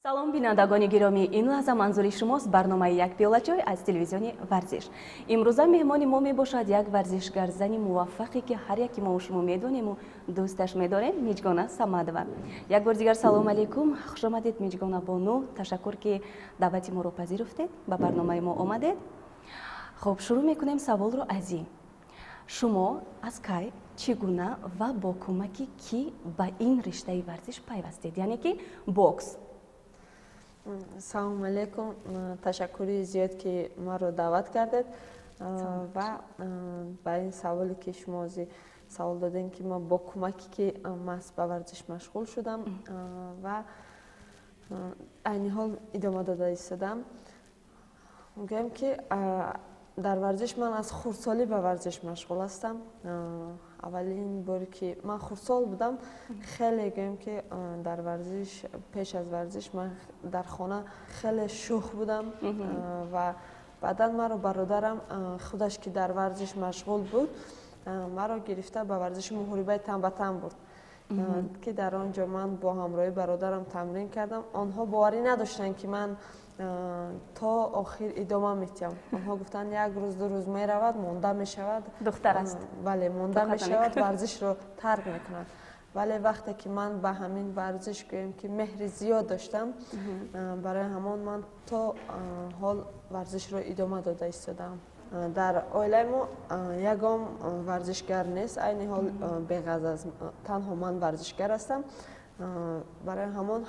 салом бинандагони гиромӣ, ин лаҳза манзури шумост барномаи як пиёла чой аз телевизиони варзиш. Имрӯза меҳмони мо мебошад як варзишгар зани муваффақе ки ҳар яки мо шумо медонему дӯсташ медорем, Миҷгона Самадова. Як бор дигар салом алейкум, хушомадед Миҷгона Бону, ташаккур ки даъвати моро пазируфтед, ба барномаи мо омадед. Хуб, шурӯъ мекунем саволро аз ин. Шумо аз кай, чӣ гуна ва бо кӯмаки кӣ ба ин риштаи варзиш пайвастед, яъне ки бокс? Салом алейкум, ташаккури зиёд ки маро даъват кардед ва ба ин саволе ки шумо савол додем ки ма бо кӯмаки ки ман ба варзиш машғул шудам ва айни ҳол идома дода истодам. Мегӯям ки дар варзиш ман аз хурдсолӣ ба варзиш машғул ҳастам. Аввалин бори ки ман хурдсол будам, хеле гӯям ки дар варзиш, пеш аз варзиш ман дар хона хеле шӯх будам ва баъдан маро бародарам худаш ки дар варзиш машғул буд, маро гирифта ба варзиши муҳорибаи тан ба тан бурд ки дар он ҷо ман бо ҳамроҳи бародарам тамрин кардам. Онҳо боварӣ надоштанд ки ман то охир идома метиҳам. Онҳо гуфтанд як рӯз ду рӯз меравад, монда мешавад. Духтар аст. Бале, монда мешавад, варзишро тарк мекунад. Вале вақте ки ман ба ҳамин варзиш гӯем ки меҳри зиёд доштам, барои ҳамон ман то ҳол варзишро идома дода истодам. Дар оилаи мо ягон варзишгар нест, айни ҳол беғаз аз танҳо ман варзишгар ҳастам. Барои ҳамон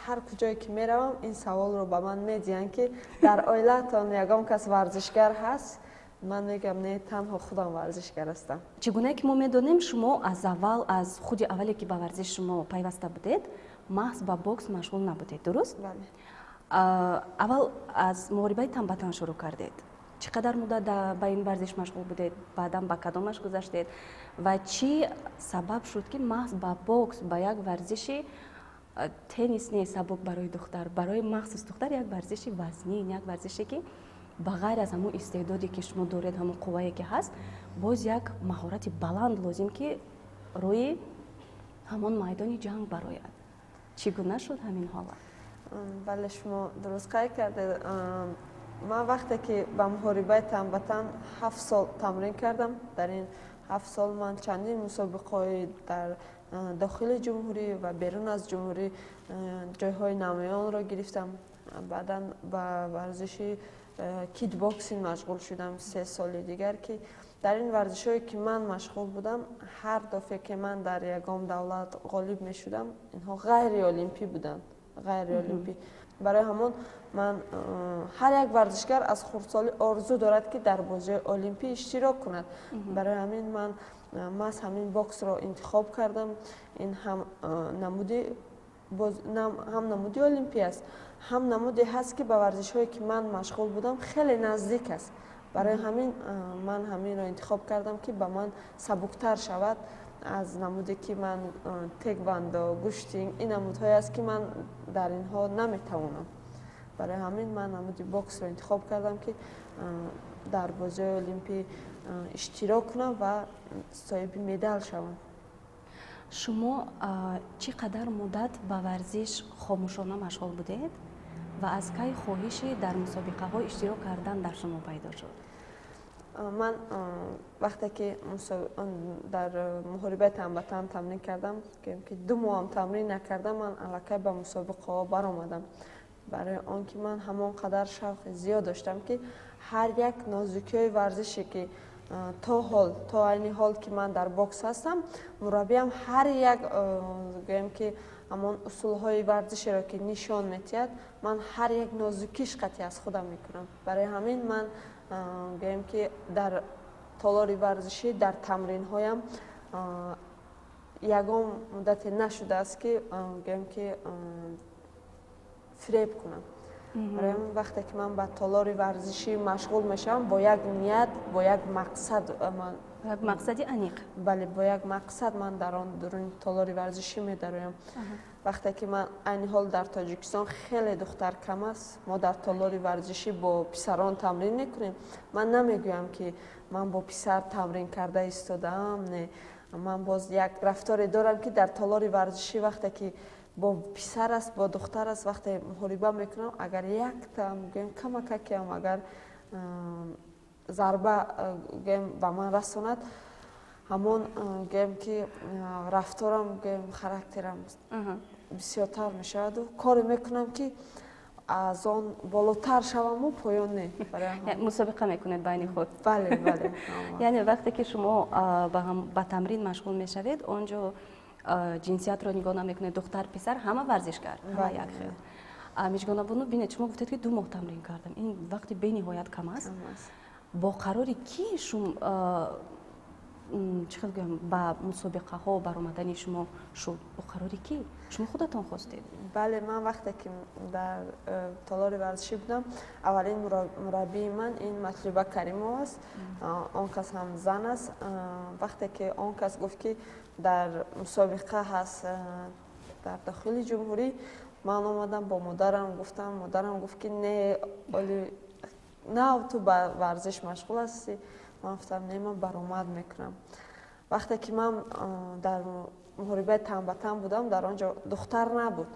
ҳар куҷое ки меравам ин саволро ба ман медиҳанд ки дар оилатон ягон кас варзишгар ҳаст? Ман мегӯям не, танҳо худам варзишгар ҳастам. Чӣ гуна ки мо медонем, шумо аз аввал, аз худи аввале ки ба варзиш шумо пайваста будед, маҳз ба бокс машғул набудед, дуруст? Бале. Аввал аз муҳорибаи тан ба тан шурӯъ кардед. Чӣ қадар муддат ба ин варзиш машғул будед? Баъдан ба кадомаш гузаштед? Ва чӣ сабаб шуд ки маҳз ба бокс, ба як варзиши теннис не сабук барои духтар, барои махсус духтар як варзиши вазнин, як варзише ки ба ғайр аз ҳамон истеъдоде ки шумо доред, ҳамон қуввае ки ҳаст, боз як маҳорати баланд лозим ки рӯи ҳамон майдони ҷанг барояд. Чӣ гуна шуд ҳамин ҳолат? Бале, шумо дуруст қайд кардед. Ман вақте ки ба муҳорибаи тан ба тан 7 сол тамрин кардам, дар ин 7 сол ман чандин мусобиқаҳои дар дохили ҷумҳурӣ ва берун аз ҷумҳурӣ ҷойҳои намоёнро гирифтам. Баъдан ба варзиши кикбоксинг машғул шудам 3 соли дигар ки дар ин варзишҳое ки ман машғул будам, ҳар дафъе ки ман дар ягон давлат ғолиб мешудам, инҳо ғайри олимпӣ буданд, ғайри олимпӣ. Барои ҳамон ман ҳар як варзишгар аз хурдсолӣ орзу дорад ки дар бозиҳои олимпӣ иштирок кунад. Барои ҳамин ман маҳз ҳамин боксро интихоб кардам. Ин ҳам намуди олимпӣ аст, ҳам намуде ҳаст ки ба варзишҳое ки ман машғул будам хеле наздик аст. Барои ҳамин ман ҳаминро интихоб кардам ки ба ман сабуктар шавад аз намуде ки ман теквондо, гуштинг, ин намудҳое аст ки ман дар инҳо наметавонам. Барои ҳамин ман намуди боксро интихоб кардам ки дар бозиҳои олимпӣ иштирок кунам ва соҳиби медал шавам. Шумо чӣ қадар муддат ба варзиш хомӯшона машғул будед ва аз кай хоҳиши дар мусобиқаҳо иштирок кардан дар шумо пайдо шуд? Ман вақте ки дар муҳорибаи тан ба тан тамрин кардам, ки 2 моҳам тамрин накардам, ман аллакай ба мусобиқаҳо баромадам. Барои он ки ман ҳамон қадар шавқи зиёд доштам ки ҳар як нозукиҳои варзише ки то айни ҳол ки ман дар бокс ҳастам, мураббиам ҳар як гӯем ки ҳамон усулҳои варзишеро ки нишон метиҳад, ман ҳар як нозукиш қатъи аз худам мекунам. Барои ҳамин ман гӯем ки дар толори варзишӣ, дар тамринҳоям ягон муддате нашудааст ки гӯем ки фиреб кунам. Барои ҳамин вақте ки ман ба толори варзишӣ машғул мешавам, бо як ният, бо як мақсад, як мақсади аниқ. Бале, бо як мақсад ман дар он дуруни толори варзишӣ медароям. Вақте ки ман айни ҳол дар Тоҷикистон хеле духтар кам аст, мо дар толори варзишӣ бо писарон тамрин мекунем. Ман намегӯям ки ман бо писар тамрин карда истодаам, не. Ман боз як рафторе дорам ки дар толори варзишӣ вақте ки با پسر است با دختر است وقتی محاربه میکنم اگر یک تا گیم کمک کم اگر ضربه گیم به من رسوند همون گیم که رفتارم گیم خاراکترم بسیارتر میشود و کاری میکنم که از آن بالاتر شوم و پایان نه. مسابقه میکنید بین خود؟ بله بله. یعنی وقتی که شما به تمرین مشغول میشوید اونجا جنسیت رو نگاه نمیکنید، دختر پسر همه ورزشکار، همه یک خیل. میشگانا بونو بینید شما گفتید که 2 ماه تمرین کردم، این وقتی به نهایت کم است. با قراری کی شما چقدر گویم با مسابقه ها برآمدن شما شد؟ با قراری کی شما خودتان خواستید؟ بله من وقتی که در تالار ورزشی بودم اولین مربی من این مطلوبه کریمو است. آن کس هم زن است. وقتی که آن کس گفت که در مسابقه هست در داخل جمهوری من آمدم با مادرم گفتم، مادرم گفت که نه تو با ورزش مشغول هستی. من گفتم نه من برآمد میکنم. وقتی که من در محاربه تن به تن بودم در آنجا دختر نبود.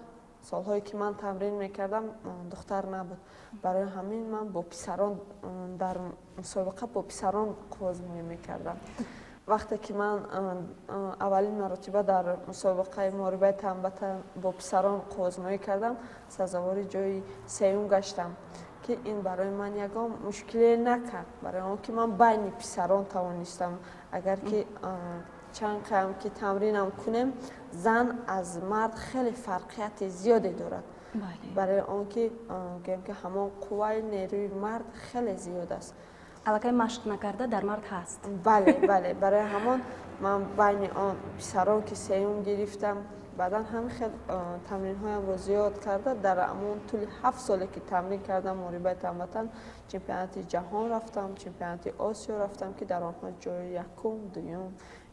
سالهایی که من تمرین میکردم دختر نبود. برای همین من با پسران در مسابقه با پسران قوزمویی میکردم. وقتی که من اولین مرتبه در مسابقه محاربه تن به تن با پسران قوزمویی کردم سزاوار جای 3م گشتم که این برای من یگام مشکلی نکرد. برای اون که من بین پسران توانستم اگر که چند قدم که تمرینم کنم زن از مرد خیلی فرقیت زیادی دارد. برای اون که گیم که همون قوه نیروی مرد خیلی زیاد است. علاقه مشق نکرده در مرد هست. بله بله. برای همون من بین آن پسران که 3م گرفتم بعدا هم خیلی تمرین هایم رو زیاد کرده. در همون طول 7 سالی که تمرین کردم محاربه تن به تن چمپیونات جهان رفتم، چمپیونات آسیا رفتم که در آنها جای 1م 2م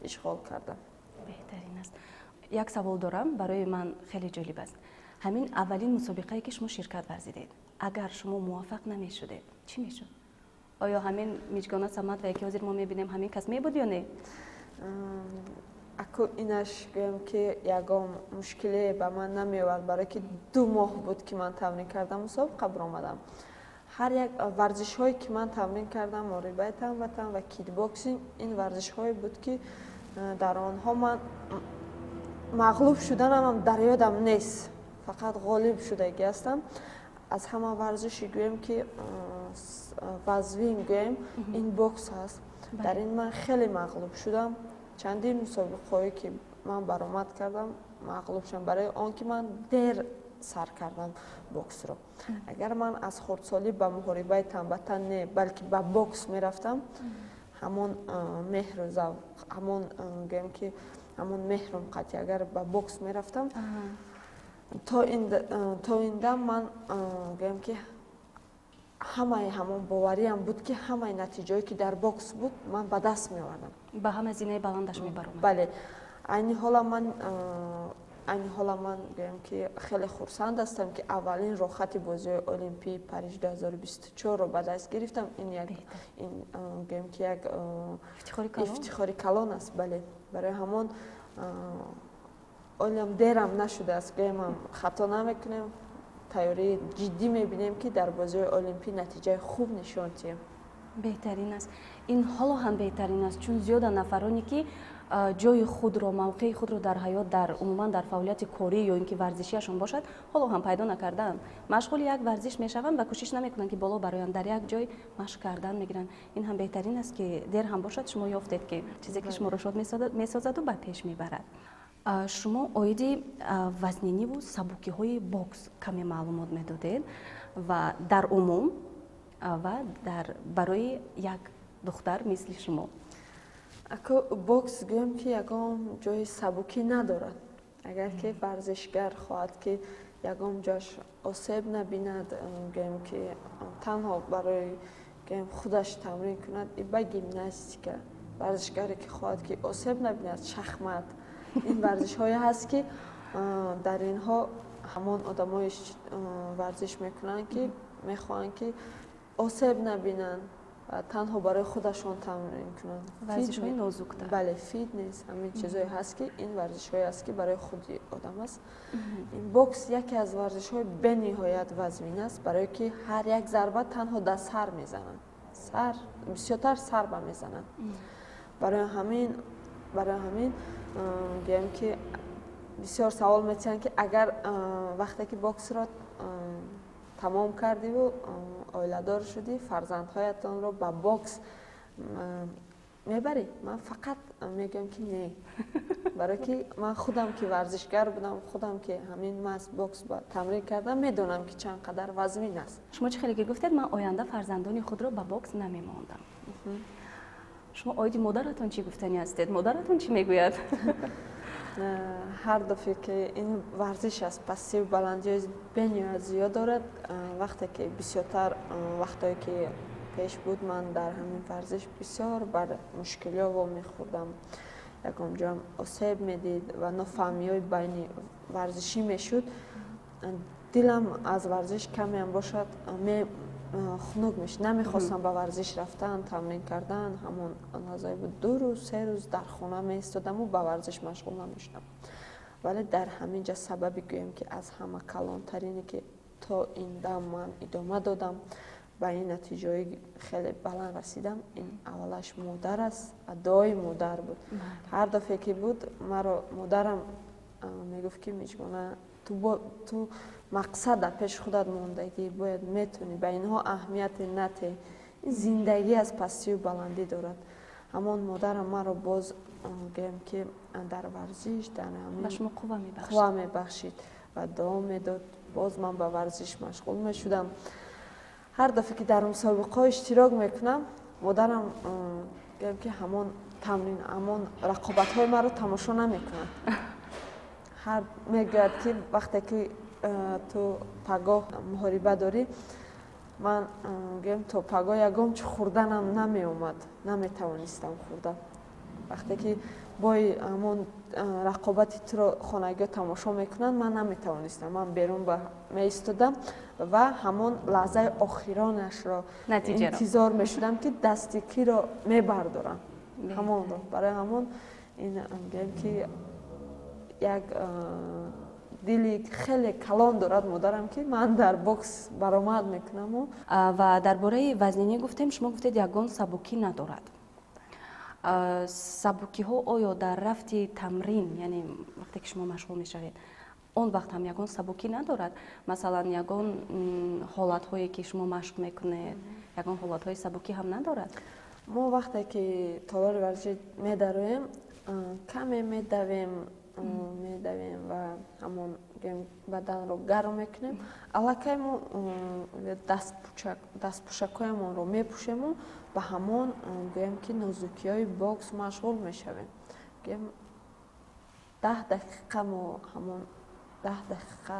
اشغال کردم. بهترین است. یک سوال دارم برای من خیلی جالب است. همین اولین مسابقه که شما شرکت ورزیدید اگر شما موفق نمیشدید چی میشد؟ آیا همین میجگانا سمت و یکی حاضر ما میبینیم همین کس میبود یا نه؟ اکو اینش گویم که یگام مشکلی به من نمیورد برای که 2 ماه بود که من تمرین کردم مسابقه برآمدم. هر یک ورزش هایی که من تمرین کردم محاربه تن به تن و کیک باکسینگ این ورزش هایی بود که در آنها من مغلوب شدنم هم در یادم نیست، فقط غالب شدگی هستم. از همه ورزشی گویم که وزوین گویم این باکس هست. در این من خیلی مغلوب شدم. چندین مسابقه هایی که من برآمد کردم مغلوب شدم برای آنکه من دیر سر کردم باکس رو. اگر من از خردسالی به محاربه تن به تن نه بلکه به باکس میرفتم همون مهر و ذوق همون گویم که همون مهرم قطعی اگر به باکس میرفتم تا این دم من گویم که همون باوریم بود که همه نتیجه‌ای که در باکس بود من به دست می آوردم. به همه زینه بلندش میبرم. بله. این حالا من گویم که خیلی خرسند هستم که اولین رخصت بازی المپی پاریس 2024 رو به دست گرفتم. این گویم که یک افتخاری کلان است. بله. برای همون اولم دیرم نشده است که من خطا نمیکنم. تیاری جدی میبینیم که در بازی المپی نتیجه خوب نشان دهیم. بهترین است. این حالا هم بهترین است چون زیاد نفرانی که جای خود را موقع خود را در حیات در عموما در فعالیت کاری یا اینکه ورزشیشون باشد حالا هم پیدا نکردن مشغول یک ورزش میشوند و کوشش نمیکنن که بالا برایان در یک جای مشق کردن میگیرن. این هم بهترین است که دیر هم باشد شما یافتید که چیزی که شما را شاد میسازد و به پیش میبرد. شما آیدی وزنینی و سبوکی های باکس کمی معلومات میدادید و در عموم و برای یک دختر مثل شما باکس گویم که یگام جای سبوکی ندارد. اگر که ورزشگر خواهد که یگام جاش آسیب نبیند گویم که تنها برای گویم خودش تمرین کند با گیمناستیک ورزشگری که خواهد که آسیب نبیند شخمت این ورزش های هست که در اینها همان آدمایش ورزش میکنن که میخوان که آسیب نبینن танҳо барои худашон тамрин мекунанд. варзишҳои нозуктар. бале, фитнес, ҳамин чизое ҳаст ки ин варзишҳое аст ки барои худи одам аст. ин бокс яке аз варзишҳои бениҳоят вазмин аст, барое ки ҳар як зарба танҳо дар сар мезананд. сар бисёртар сар ба мезананд. барои ҳамин гӯем ки бисёр савол метиҳанд ки агар вақте ки боксро тамом кардиву оиладор шудӣ, фарзандҳоятонро ба бокс мебарӣ? Ман фақат мегӯям ки не. барое ки ман худам ки варзишгар будам, худам ки ҳамин маҳз бокс тамрин кардам, медонам ки чанд қадар вазмин аст. шумо чӣ хеле ки гуфтед, ман оянда фарзандони худро ба бокс намемондам. шумо оиди модаратон чӣ гуфтани ҳастед? модаратон чӣ мегӯяд? ҳар дафъе ки ин варзиш аст, пастиву баландиҳои бениҳоят зиёд дорад. вақте ки бисёртар вақтое ки пеш буд, ман дар ҳамин варзиш бисёр бар мушкилиҳо вомехӯрдам. ягон ҷоям осеб медид ва нофаҳмиҳои байни варзишӣ мешуд. дилам аз варзиш камеам бошад хунук мешуд. намехостам ба варзиш рафтан, тамрин кардан. ҳамон назое буд 2 рӯз 3 рӯз дар хона меистодаму ба варзиш машғул намешудам. вале дар ҳамин ҷа сабаби гӯем ки аз ҳама калонтарине ки то ин дам ман идома додам, ба ин натиҷаҳои хеле баланд расидам, ин аввалаш модар аст ва дуои модар буд. ҳар дафъе ки буд, маро модарам мегуфт ки миҷгона ту мақсада пеш худат мондагӣ, бояд метунӣ, ба инҳо аҳамияте натеҳ. ин зиндагӣ аз пастиву баландӣ дорад. ҳамон модарам маро боз гӯем ки дар варзиш дар ба шумо қувва мебахшид ва дуо медод. боз ман ба варзиш машғул мешудам. ҳар дафъе ки дар мусобиқаҳо иштирок мекунам, модарам гӯем ки ҳамон тамрин, ҳамон рақобатҳои маро тамошо намекунад. ҳар мегӯяд ки вақте ки ту пагоҳ муҳориба дорӣ, ман гӯем то пагоҳ ягон чӣ хӯрданам намеомад, наметавонистам хӯрдан. вақте ки бои ҳамон рақобати туро хонагиҳо тамошо мекунанд, ман наметавонистам. ман берун меистодам ва ҳамон лаҳзаи охиронашро интизор мешудам ки дасти киро мебардорам. ҳамонро. барои ҳамон ин гӯем ки як дили хеле калон дорад модарам ки ман дар бокс баромад мекунаму. ва дар бораи вазнинӣ гуфтем, шумо гуфтед ягон сабукӣ надорад. сабукиҳо оё дар рафти тамрин, яъне вақте ки шумо машғул мешавед, он вақт ҳам ягон сабукӣ надорад? масалан ягон ҳолатҳое ки шумо машқ мекунед, ягон ҳолатҳои сабукӣ ҳам надорад? мо вақте ки толори варзишӣ медароем, каме медавем ва ҳамон баданро гарм мекунем. аллакай мо дастпӯшакҳоямонро мепӯшему, ба ҳамон гӯем ки нозукиҳои бокс машғул мешавем. 10 дақиқа мо ҳамон 10 дақиқа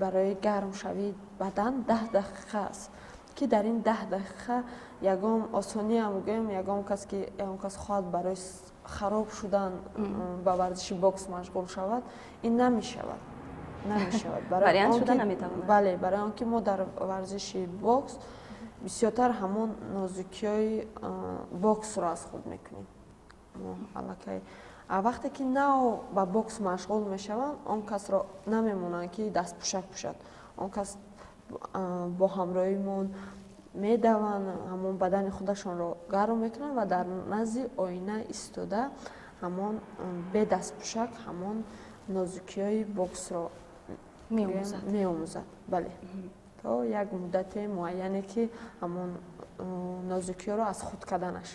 барои гарм шавии бадан 10 дақиқа аст, ки дар ин 10 дақиқа ягон осониам гӯем, ягон кас хоҳад барои хароб шудан ба варзиши бокс машғул шавад, ин намешавад. вариант шуда наметавонад. бале, барои он ки мо дар варзиши бокс бисёртар ҳамон нозукиҳои боксро аз худ мекунем. аллакай вақте ки нав ба бокс машғул мешаванд, он касро намемонанд ки дастпӯшак пӯшад. он кас бо ҳамроҳимон медаванд, ҳамон бадани худашонро гарм мекунанд ва дар назди оина истода ҳамон бе дастпӯшак ҳамон нозукиҳои боксро меомӯзад. бале, то як муддати муайяне ки ҳамон нозукиҳоро аз худ карданаш.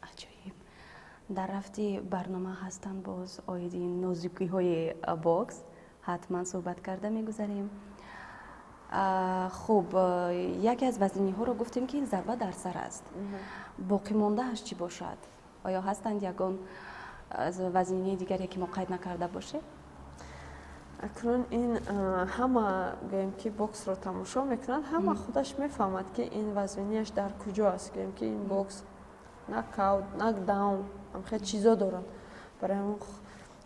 аҷоиб. дар рафти барнома ҳастанд боз оиди нозукиҳои бокс ҳатман суҳбат карда мегузарем. хуб, яке аз вазниниҳоро гуфтем ки зарба дар сар аст. боқимондааш чӣ бошад? оё ҳастанд ягон вазнинии дигаре ки мо қайд накарда бошем? акнун ин ҳама гӯем ки боксро тамошо мекунад, ҳама худаш мефаҳмад ки ин вазнинияш дар куҷо аст. гӯем ки ин бокс нокаут, нокдаун ҳамхел чизо дорад. барои он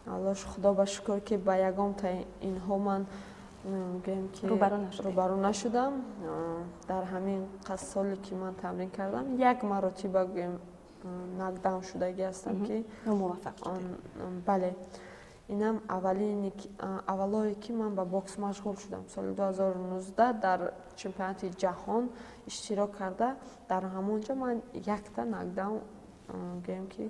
аллош худо ба шукр ки ба ягон та инҳо ман میگم که روبرو نشدم. در همین قصد سالی که من تمرین کردم یک مرتبه گیم ناکداون شدگی هستم که موفق شدید. بله، اینم اولایی که من با بوکس مشغول شدم سال 2019 در چمپیونات جهان اشتراک کرده. در همونجا من یک تا ناکداون گیم که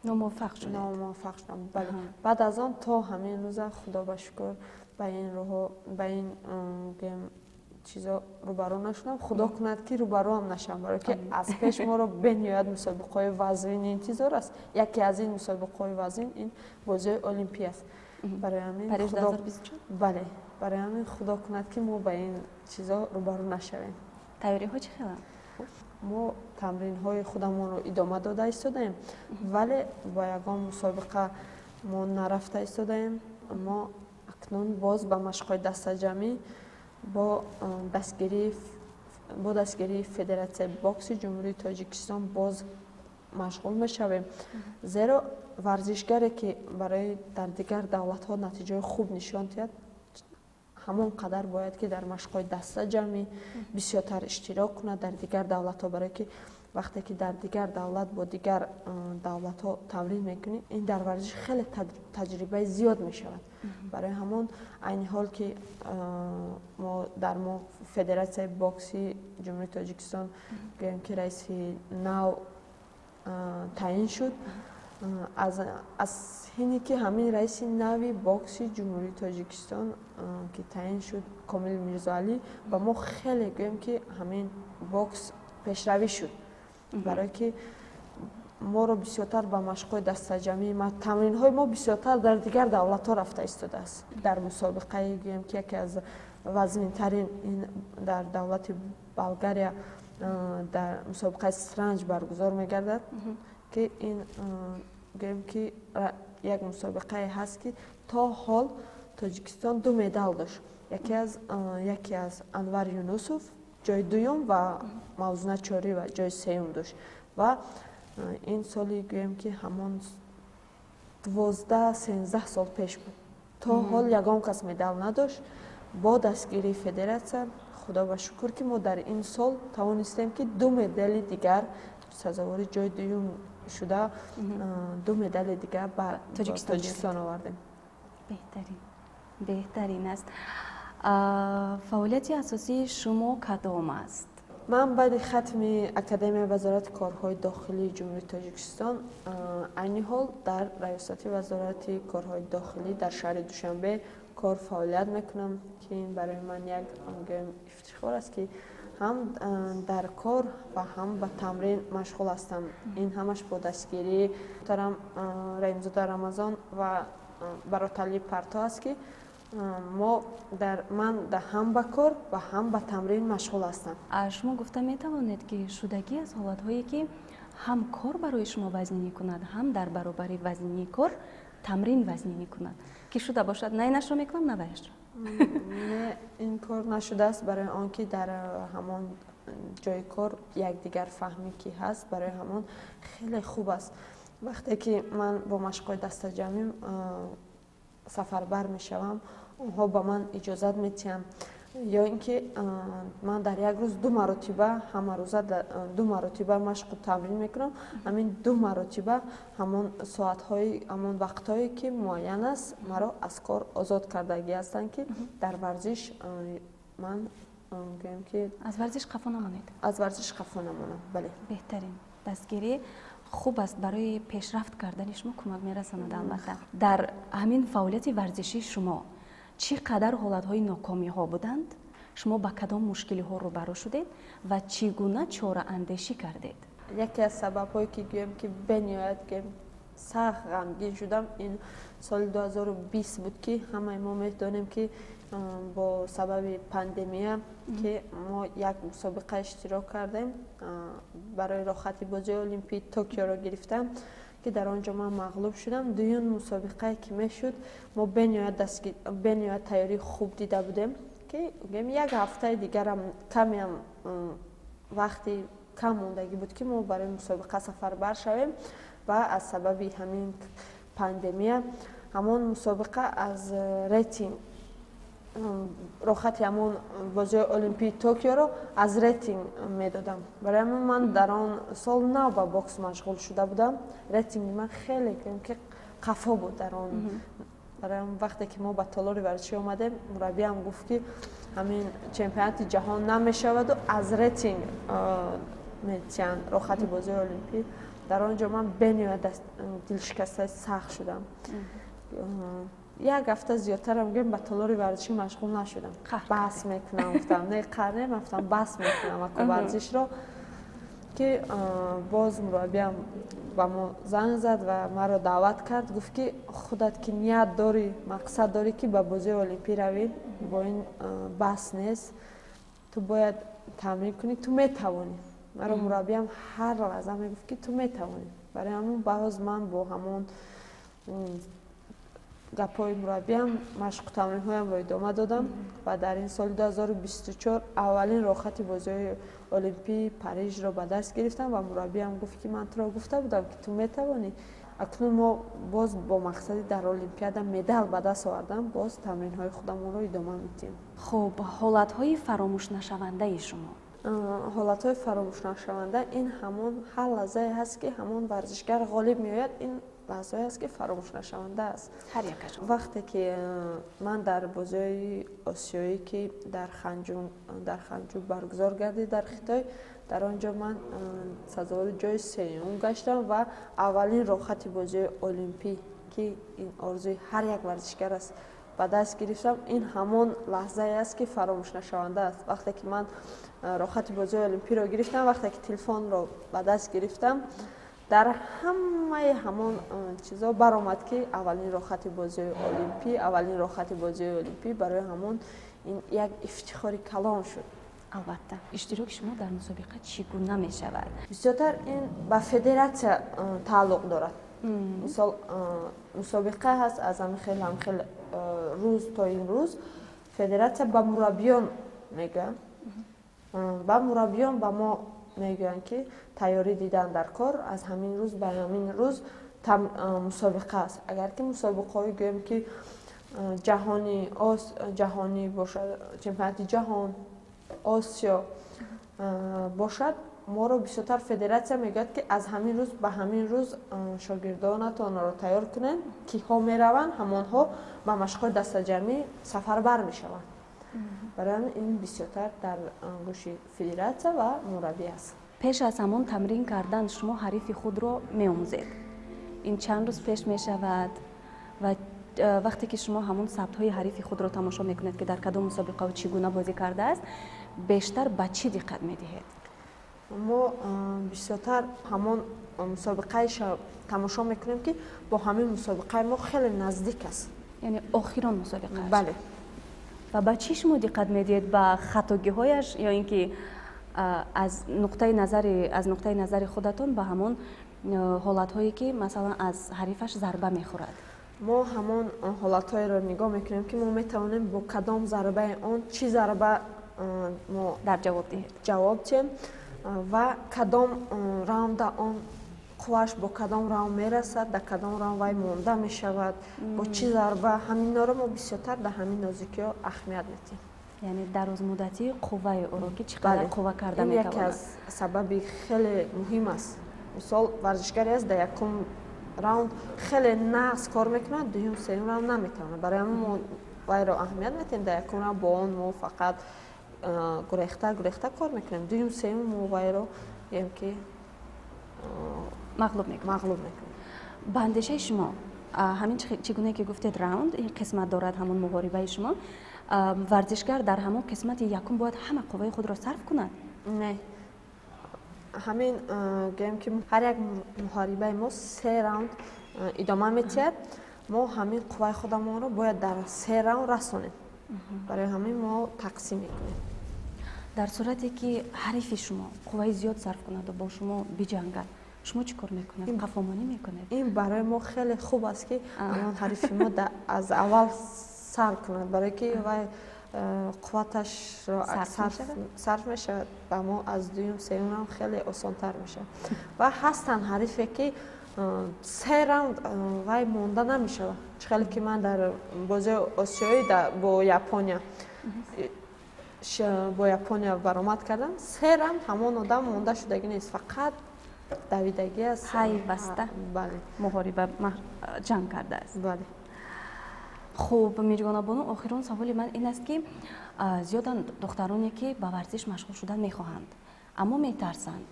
ناموفق شدم. بله. بعد از آن تا همین روز خدا با شکر به این گیم چیزا روبرو نشدم. خدا کند که روبرو هم نشم، برای که از پیش ما رو بنیاد مسابقه وزن انتظار است. یکی از این مسابقه وزن این بازی المپی است. برای همین خدا بله، برای همین خدا کند که ما به این چیزا روبرو نشویم. تیاری ها چه خیلی؟ ما تمرین های خودمون رو ادامه داده ایستادیم، ولی با یگان مسابقه ما نرفته ایستادیم. ما اکنون باز به مشق‌های دسته‌جمعی با دستگیری فدراسیون بوکس جمهوری تاجیکستان باز مشغول میشویم. زیرا ورزشگری که برای در دیگر دولت ها نتیجه خوب نشان دهد همون قدر باید که در مشق‌های دسته‌جمعی بسیارتر اشتراک کند در دیگر دولت ها، برای که وقتی که در دیگر دولت با دیگر دولت ها تمرین میکنی این در ورزش خیلی تجربه زیاد میشود. برای همون این حال که ما فدراسیون بوکسی جمهوری تاجیکستان که رئیس نو تعیین شد، از اینی که همین رئیس نوی بوکسی جمهوری تاجیکستان که تعیین شد کامل میرزاعلی و ما خیلی گویم که همین بوکس پیشروی شد، برای که ما رو بسیارتر به مشق‌های دسته‌جمعی تمرین های ما بسیارتر در دیگر دولت ها رفته ایستاده است. در مسابقه گویم که یکی از وزنی ترین در دولت بلغاریا در مسابقه استرنج برگزار میگردد که این گویم که یک مسابقه هست که تا حال تاجیکستان 2 مدال داشت. یکی از انور یونوسوف جای دوم و موزونه چوری و جای سوم داشت و این سالی گویم که همان 12-13 سال پیش بود. تا حال یگان کس مدال نداشت. با دستگیری فدراسیون خدا با شکر که ما در این سال توانستیم که 2 مدال دیگر سزاوار جای دوم شده 2 مدال دیگر به تاجیکستان آوردیم. بهترین است. فعالیت اساسی شما کدام است؟ من بعد ختم اکادمی وزارت کارهای داخلی جمهوری تاجیکستان عین حال در ریاست وزارت کارهای داخلی در شهر دوشنبه کار فعالیت میکنم که این برای من یک افتخار است که هم در کار و هم به تمرین مشغول هستم. این همش با دستگیری محترم رحیم‌زاده رمضان و برادرعلی پرتا است که من هم به کار و هم به تمرین مشغول هستم. شما گفته می توانید که شدگی از حالت هایی که هم کار برای شما وزنی کند هم در برابر وزنی کار تمرین وزنی کند که شده باشد؟ نه نشو میکنم نه بهش. نه این کار نشده است، برای آنکه در همان جای کار یک دیگر فهمی که هست، برای همان خیلی خوب است. وقتی که من با مشق‌های دسته‌جمعی سفربر میشوم اونها با من اجازت میتیم، یا اینکه من در یک روز 2 مرتبه همه روزه 2 مرتبه مشق و تمرین میکنم. همین 2 مرتبه همون ساعت‌های همون وقت‌هایی که معین است مرا از کار آزاد کردگی هستند که در ورزش من گویم که از ورزش خفا نمانید. از ورزش خفا نمانم. بله. بهترین دستگیری خوب است، برای پیشرفت کردن شما کمک میرساند. البته در همین فعالیت ورزشی شما چقدر حالت‌های ناکامی ها بودند؟ شما با کدام مشکلی ها روبرو شدید و چگونه چاره اندیشی کردید؟ یکی از سبب‌هایی که گویم که بنیاد که سخت غمگین شدم این سال 2020 بود که همه ما می‌دانیم که با سبب پاندمی که ما یک مسابقه اشتراک کردیم برای راحتی بازی المپی توکیو را گرفتم که در آنجا من مغلوب شدم. دویون مسابقه که میشد ما بنیاد تیاری خوب دیده بودیم که یک هفته دیگر هم کمی هم وقتی کم موندگی بود که ما برای مسابقه سفربر شویم و از سبب همین پاندمی ҳамон мусобиқа аз рейтинг рохати ҳамон бозии олимпии Токиоро аз рейтинг медодам. Барои ҳамин ман дар он сол нав ба бокс машғул шуда будам. Рейтинги ман хеле ки қафо буд дар он. Барои ҳамин вақте ки мо ба толори варзишӣ омадем, мураббиам гуфт ки ҳамин чемпионати ҷаҳон намешаваду аз рейтинг метиҳанд рохати бозии олимпӣ. Дар он ҷо ман бениҳоят дилшикастаи сахт шудам. Як ҳафта зиёдтарам гӯем ба толори варзишӣ машғул нашудам. Бас мекунам гуфтам, не қаҳр немафтам, бас мекунам ако варзишро ки боз мураббиам ба мо занг зад ва маро даъват кард, гуфт ки худат ки ният дорӣ, мақсад дорӣ ки ба бозии олимпӣ равӣ, бо ин бас нест, ту бояд тамрин кунӣ, ту метавонӣ. Маро мураббиам ҳар лаҳза мегуфт ки ту метавонӣ. Барои ҳамон баъз ман бо ҳамон гапҳои мураббиам машқу тамринҳоямро идома додам ва дар ин соли 2024 аввалин рохати бозиҳои олимпии Парижро ба даст гирифтам ва мураббиам гуфт ки ман туро гуфта будам ки ту метавонӣ. Акнун мо боз бо мақсади дар олимпиада медал ба даст овардан, боз тамринҳои худамонро идома медиҳем. хуб, ҳолатҳои фаромӯшнашавандаи шумо? ҳолатҳои фаромӯшнашаванда ин ҳамон ҳар лаҳзае ҳаст ки ҳамон варзишгар ғолиб меояд. Ин лаҳзае аст ки фаромӯшнашаванда аст. ҳар якашон. Вақте ки ман дар бозиҳои осиёӣ ки дар Ханҷу баргузор гардид дар Хитой, дар он ҷо ман сазовори ҷои сеюм гаштам ва аввалин рохати бозиҳои олимпӣ ки ин орзуи ҳар як варзишгар аст ба даст гирифтам. Ин ҳамон лаҳзае аст ки фаромӯшнашаванда аст. Вақте ки ман рохати бозиҳои олимпиро гирифтам, вақте ки телефонро ба даст гирифтам, дар ҳамаи ҳамон чизо баромад ки аввалин рохати бозиҳои олимпӣ, аввалин рохати бозиҳои олимпӣ барои ҳамон ин як ифтихори калон шуд. албатта, иштироки шумо дар мусобиқа чӣ гуна мешавад? Бисёртар ин ба федератсия тааллуқ дорад. Мисол мусобиқа ҳаст аз ҳамхел рӯз то имрӯз федератсия ба мураббиён мегӯянд. Ба мураббиён ба мо мегӯянд ки тайёрӣ дидан дар кор, аз ҳамин рӯз ба ҳамин рӯз мусобиқа аст. Агар ки мусобиқаҳои гӯем ки ҷаҳонӣ бошад, чемпионати ҷаҳон, Осиё бошад, моро бисёртар федератсия мегӯяд ки аз ҳамин рӯз ба ҳамин рӯз шогирдонатонро тайёр кунед, киҳо мераванд, ҳамонҳо ба машқҳои дастаҷамӣ сафарбар мешаванд. Барои ҳамин ин бисёртар дар гӯши федератсия ва мураббӣ аст. пеш аз ҳамон тамрин кардан шумо ҳарифи худро меомӯзед. ин чанд рӯз пеш мешавад ва вақте ки шумо ҳамон сабтҳои ҳарифи худро тамошо мекунед ки дар кадом мусобиқа чӣ гуна бозӣ кардааст, бештар ба чӣ диққат медиҳед? мо бисёртар ҳамон мусобиқаи тамошо мекунем ки бо ҳамин мусобиқаи мо хеле наздик аст. яъне охирон мусобиқа аст. Бале. ва ба чӣ шумо диққат медиҳед? Ба хатогиҳояш ё ин ки аз нуқтаи назари худатон ба ҳамон ҳолатҳое ки масалан аз ҳарифаш зарба мехӯрад? мо ҳамон ҳолатҳоеро нигоҳ мекунем ки мо метавонем бо кадом зарбаи он чӣ зарба мо дар ҷавоб диҳем ва кадом раунда он қувваш бо кадом раунд мерасад, дар кадом раунд вай монда мешавад, бо чӣ зарба. Ҳаминҳоро мо бисёртар дар ҳамин нозикиҳо аҳамият медиҳем. яъне дарозмуддатӣ қувваи ӯро ки чӣ қадар қувва карда метавонад. Ин яке аз сабаби хеле муҳим аст. Мисол варзишгаре аст дар якум раунд хеле нағз кор мекунад, дуюм сеюм раунд наметавонад. Барои ҳамин мо вайро аҳамият медиҳем. Дар якум раунд бо он мо фақат гурехта кор мекунем. Дуюм сеюм мо вайро ем ки мағлуб мекунем. ба андешаи шумо ҳамин чӣ гуне ки гуфтед раунд ин қисмат дорад ҳамон муҳорибаи шумо, варзишгар дар ҳамон қисмати якум бояд ҳама қувваи худро сарф кунад? Не. ҳамин гӯем ки ҳар як муҳорибаи мо 3 раунд идома метиҳад. Мо ҳамин қувваи худамонро бояд дар 3 раунд расонем. Барои ҳамин мо тақсим мекунем. дар сурате ки ҳарифи шумо қувваи зиёд сарф кунаду бо шумо биҷангад, шумо чӣ кор мекунед? қафомонӣ мекунед? Ин барои мо хеле хуб аст ки ҳамон ҳарифи мо аз аввал сарф кунад, барое ки вай қувваташро сарф мешавад, ба мо аз дуюм сеюм раунд хеле осонтар мешавад. Ва ҳастанд ҳарифе ки 3 раунд вай монда намешавад. Чихеле ки ман дар бозии осиёӣ бо Япония баромад кардам, 3 раунд ҳамон одам монда шудагӣ нест, фақат давидагӣ аст. пайваста муҳориба ҷанг кардааст. Бале. хуб миҷгонабону охирон саволи ман ин аст ки зиёдан духтароне ки ба варзиш машғул шудан мехоҳанд, аммо метарсанд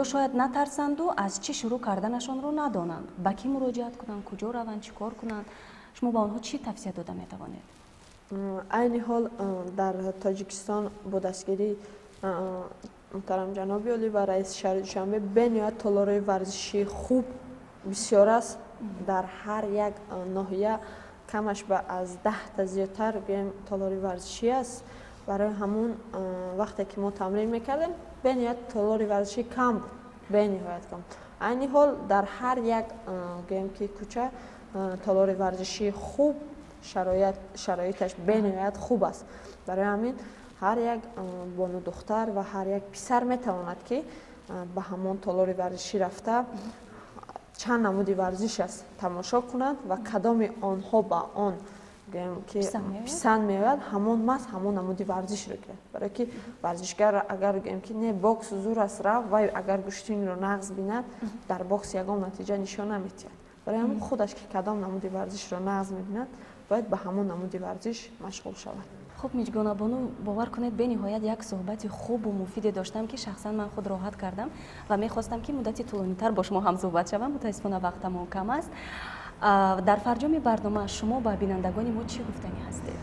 ё шояд натарсанду аз чӣ шурӯъ карданашонро надонанд, ба кӣ муроҷиат кунанд, куҷо раванд, чӣ кор кунанд? шумо ба онҳо чӣ тавсия дода метавонед? айни ҳол дар Тоҷикистон бо дастгирии муҳтарам ҷаноби олӣ ва раиси шаҳри Душанбе бениҳоят толораи варзиши хуб бисёр аст. дар ҳар як ноҳия камаш ба аз 10 зиёдтар гӯем толори варзишӣ аст. барои ҳамун вақте ки мо тамрин мекардем бениҳоят толори варзишӣ кам буд, бениҳоят кам. айни ҳол дар ҳар як гӯем ки кӯча толори варзиши хуб шароиташ бениҳоят хуб аст. барои ҳамин ҳар як бонудухтар ва ҳар як писар метавонад ки ба ҳамон толори варзишӣ рафта чанд намуди варзиш аст тамошо кунад ва кадоми онҳо ба он писанд меояд ҳамон маҳз ҳамон намуди варзишро гирад. барое ки варзишгар агар гӯем ки не бокс зур аст рафт вай агар гӯштинро нағз бинад дар бокс ягон натиҷа нишон наметиҳад. барои ҳамин худаш ки кадом намуди варзишро нағз мебинад бояд ба ҳамон намуди варзиш машғул шавад. хуб миҷгонабону бовар кунед бениҳоят як суҳбати хубу муфиде доштам ки шахсан ман худ роҳат кардам ва мехостам ки муддати тӯлонитар бо шумо ҳамсуҳбат шавам. мутаассифона вақтамон кам аст. дар фарҷоми барнома шумо ба бинандагони мо чӣ гуфтанӣ ҳастед?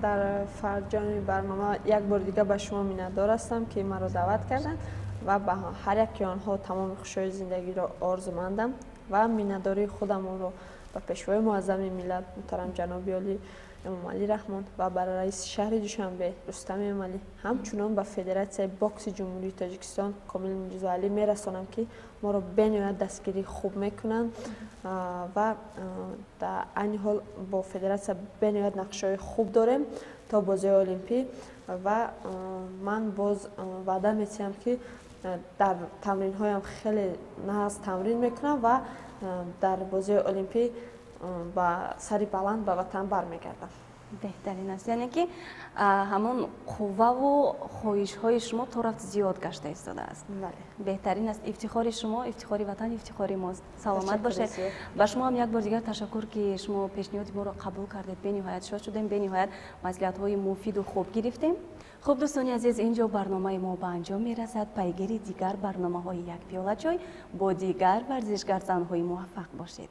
дар фарҷоми барнома як бор дига ба шумо миннатдор ҳастам ки маро даъват карданд ва ба ҳар яки онҳо тамоми хушҳои зиндагиро орзумандам ва миннатдории худамонро ба пешвои муаззами миллат муҳтарам ҷаноби олӣ эмомалӣ раҳмон ва ба раиси шаҳри Душанбе Рустам Эмомалӣ, ҳамчунон ба Федератсияи бокси ҷумҳурии Тоҷикистон Комил Мирзоалӣ мерасонам ки моро бениҳоят дастгирии хуб мекунанд ва дар айни ҳол бо федератсия бениҳоят нақшҳои хуб дорем то бозии олимпӣ ва ман боз ваъда метиҳам ки дар тамринҳоям хеле нағз тамрин мекунам ва дар бозии олимпӣ ба сари баланд ба ватан бармегардам. беҳтарин аст, яъне ки ҳамон қувваву хоҳишҳои шумо то рафт зиёд гашта истодааст. беҳтарин аст. ифтихори шумо ифтихори ватан ифтихори мост. саломат бошед. ба шумо ҳам як бор дигар ташаккур ки шумо пешниҳоди моро қабул кардед. бениҳоят шод шудем, бениҳоят маслиҳатҳои муфиду хуб гирифтем. хуб дӯстони азиз, инҷо барномаи мо ба анҷом мерасад. пайгири дигар барномаҳои як пиёла чой бо дигар варзишгарзанҳои муваффақ бошед.